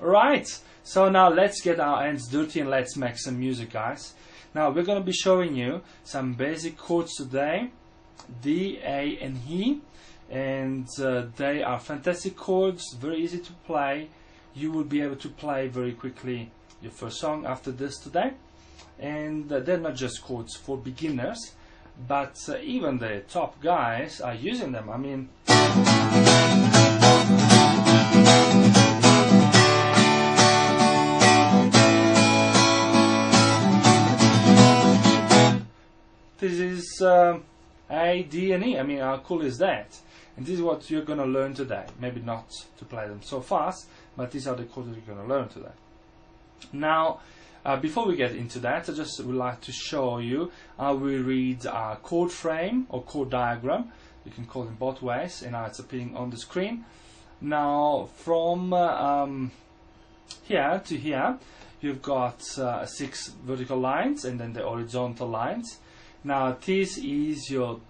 Right, so now let's get our hands dirty and let's make some music, guys. Now we're going to be showing you some basic chords today, D, A and E, and they are fantastic chords, very easy to play. You will be able to play very quickly your first song after this today, and they're not just chords for beginners, but even the top guys are using them. I mean, this is A, D and E. I mean, how cool is that? And this is what you're going to learn today. Maybe not to play them so fast, but these are the chords that you're going to learn today. Now, before we get into that, I just would like to show you how we read our chord frame or chord diagram. You can call it both ways, and now it's appearing on the screen. Now, from here to here, you've got 6 vertical lines and then the horizontal lines. Now, this is your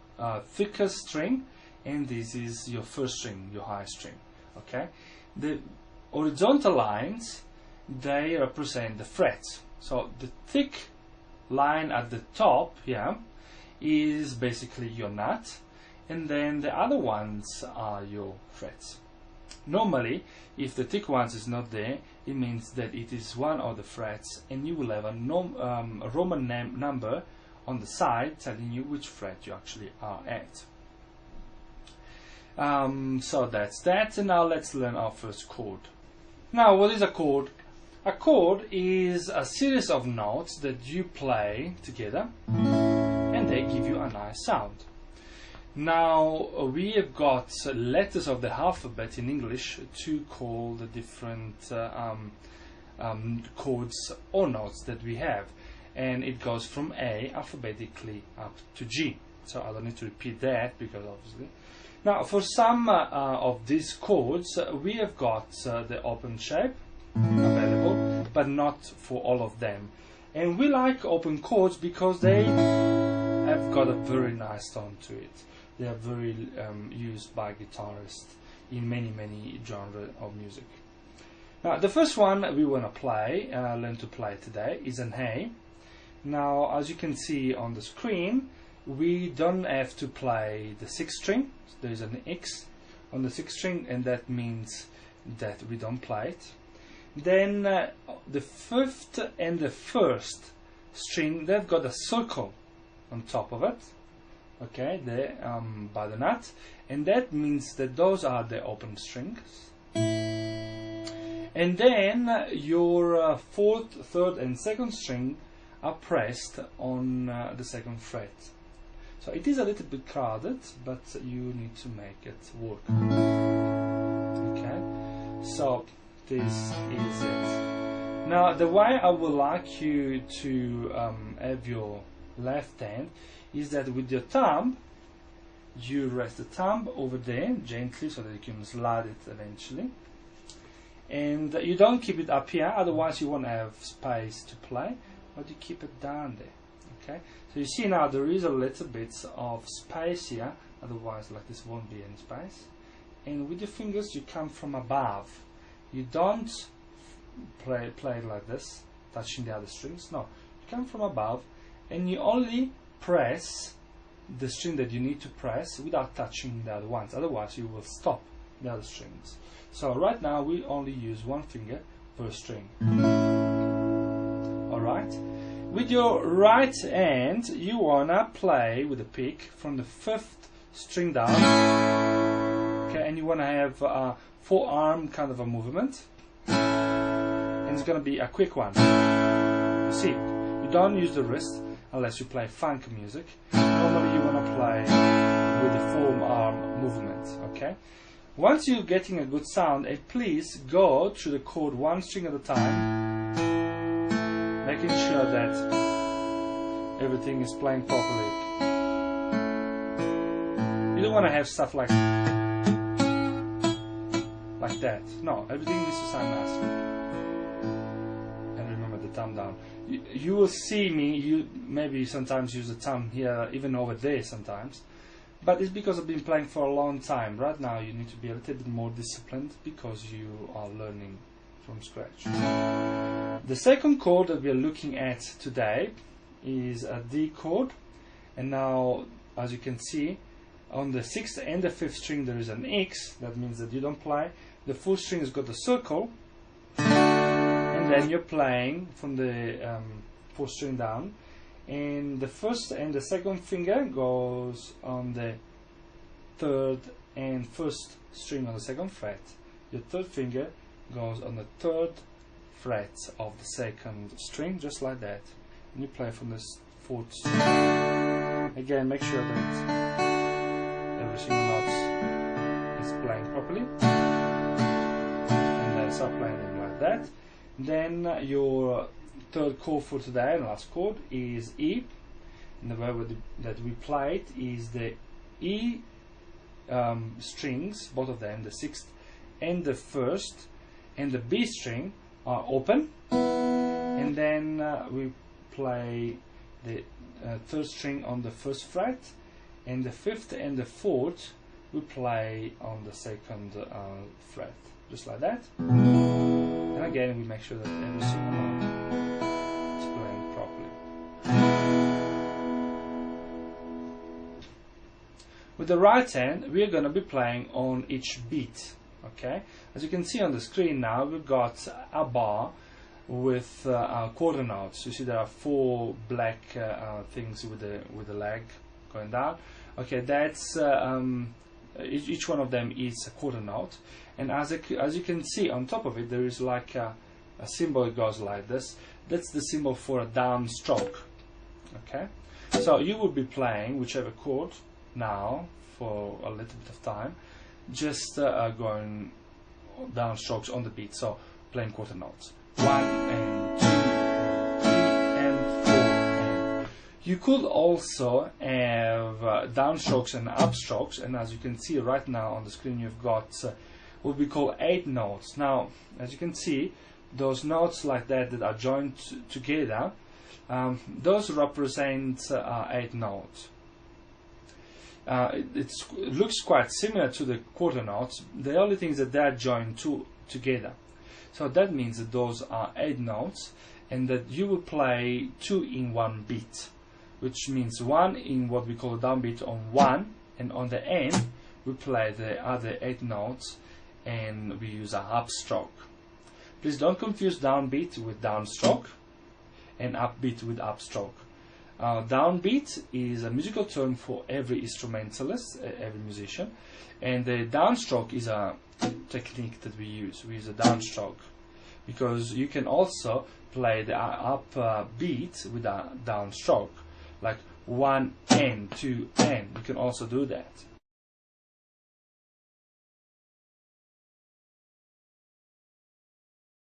thickest string, and this is your first string, your high string. Okay, the horizontal lines, they represent the frets. So the thick line at the top here is basically your nut, and then the other ones are your frets. Normally, if the thick ones is not there, it means that it is one of the frets, and you will have a Roman number on the side telling you which fret you actually are at. So that's that, and now let's learn our first chord. Now, what is a chord? A chord is a series of notes that you play together and they give you a nice sound. Now, we have got letters of the alphabet in English to call the different chords or notes that we have, and it goes from A alphabetically up to G. So I don't need to repeat that because obviously. Now, for some of these chords, we have got the open shape available, but not for all of them. And we like open chords because they have got a very nice tone to it. They are very used by guitarists in many genres of music. Now, the first one we want to play, learn to play today, is an A. Now, as you can see on the screen, we don't have to play the 6th string. There is an X on the 6th string, and that means that we don't play it. Then the 5th and the 1st string, they've got a circle on top of it, okay, there by the nut, and that means that those are the open strings. And then your 4th, 3rd and 2nd string are pressed on the 2nd fret. So it is a little bit crowded, but you need to make it work. Okay, so this is it. Now, the way I would like you to have your left hand is that with your thumb, you rest the thumb over there gently so that you can slide it eventually. And you don't keep it up here, otherwise you won't have space to play, but you keep it down there. Okay, so you see now there is a little bit of space here, otherwise like this won't be any space. And with your fingers you come from above. You don't play it like this, touching the other strings. No, you come from above and you only press the string that you need to press without touching the other ones, otherwise you will stop the other strings. So right now we only use one finger per string. Alright? With your right hand you wanna play with the pick from the 5th string down, okay, and you wanna have a forearm kind of a movement, and it's gonna be a quick one. You see, you don't use the wrist unless you play funk music. Normally you wanna play with the forearm movement, okay? Once you're getting a good sound, please go through the chord one string at a time, making sure that everything is playing properly. You don't want to have stuff like that. No, everything needs to sound nice. And remember the thumb down. You will see me, you maybe sometimes use the thumb here, even over there sometimes. But it's because I've been playing for a long time. Right now you need to be a little bit more disciplined because you are learning from scratch. The second chord that we are looking at today is a D chord, and now as you can see on the 6th and the 5th string there is an X. That means that you don't play. The 4th string has got a circle, and then you're playing from the 4th string down, and the 1st and the 2nd finger goes on the 3rd and 1st string on the 2nd fret. Your 3rd finger goes on the 3rd fret of the 2nd string, just like that, and you play from the 4th string. Again, make sure that every single note is playing properly, and then start playing them like that. Then your third chord for today, and last chord, is E, and the way that we play it is the E strings, both of them, the 6th and the 1st, and the B string are open, and then we play the 3rd string on the 1st fret, and the 5th and the 4th we play on the 2nd fret, just like that. And again, we make sure that every single note is playing properly. With the right hand, we are going to be playing on each beat. Okay, as you can see on the screen now, we've got a bar with quarter notes. You see there are 4 black things with the leg going down. Okay, that's each one of them is a quarter note, and as you can see on top of it there is like a symbol. It goes like this. That's the symbol for a down stroke. Okay, so you will be playing whichever chord now for a little bit of time, just going down strokes on the beat. So playing quarter notes, 1 and 2 and 3 and 4. And you could also have downstrokes and upstrokes, and as you can see right now on the screen, you've got what we call 8 notes. Now, as you can see, those notes like that are joined together, those represent 8 notes. It looks quite similar to the quarter notes. The only thing is that they are joined together. So that means that those are 8 notes, and that you will play 2 in 1 beat, which means 1 in what we call a downbeat on 1, and on the end we play the other 8 notes and we use an upstroke. Please don't confuse downbeat with downstroke and upbeat with upstroke. Downbeat is a musical term for every instrumentalist, every musician, and the downstroke is a technique that we use. We use a downstroke because you can also play the upbeat with a downstroke, like 1 and 2 and. You can also do that.